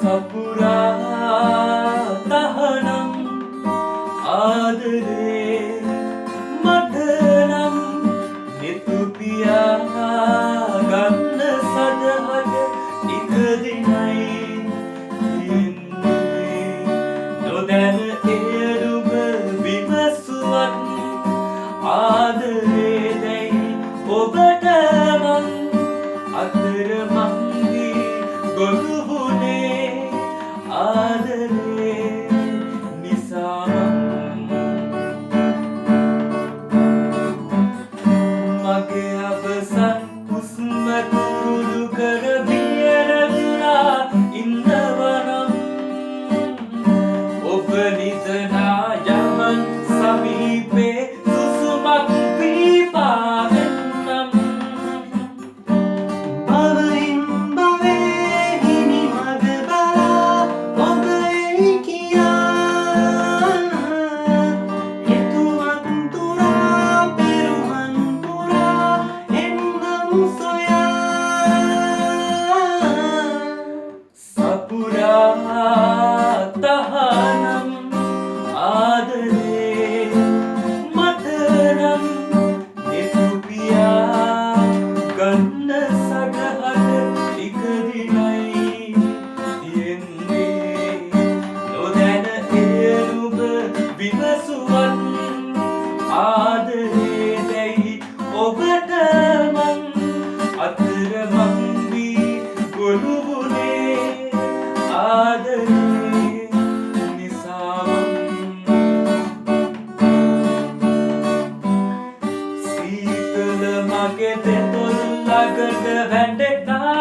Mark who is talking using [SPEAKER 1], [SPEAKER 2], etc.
[SPEAKER 1] සපුරා තහනම් ආදරේ මට නම් නිතුපියා ගන්න සදහට එක දිනයි ඉන්නේ නොදැන එළුඹ විමසුවත් ආදරේ දැයි ඔබට මං අතරමං වී ගොනු වුණේ ආදරේ නිසාම මගේ අවසන් හුස්ම කුරුළු කර බියරදුනා ඉන්නවනම් ඔබ නිදනා යමන් සමීපේ සුසුමක් වී පාවෙන්නම්
[SPEAKER 2] භවයෙන් භවේ හිමි මඟ බලා ඔබ එයි කියා එතුමන් තුරා පෙරුමන් පුරා එන්නම් සොයා
[SPEAKER 1] සපුරා තහනම් ආදරේ මට නම් නිතුපියා ගන්න සටහට එක දිනයි තියෙන්නේ නොදැන එළුඹ විමසුවත් ආදරේ දැයි ඔබට මං අතරමං වී ගොනු වුණේ ආදරේ නිසාම සීතල මගේ දෙතොල් ළඟට වැටෙනා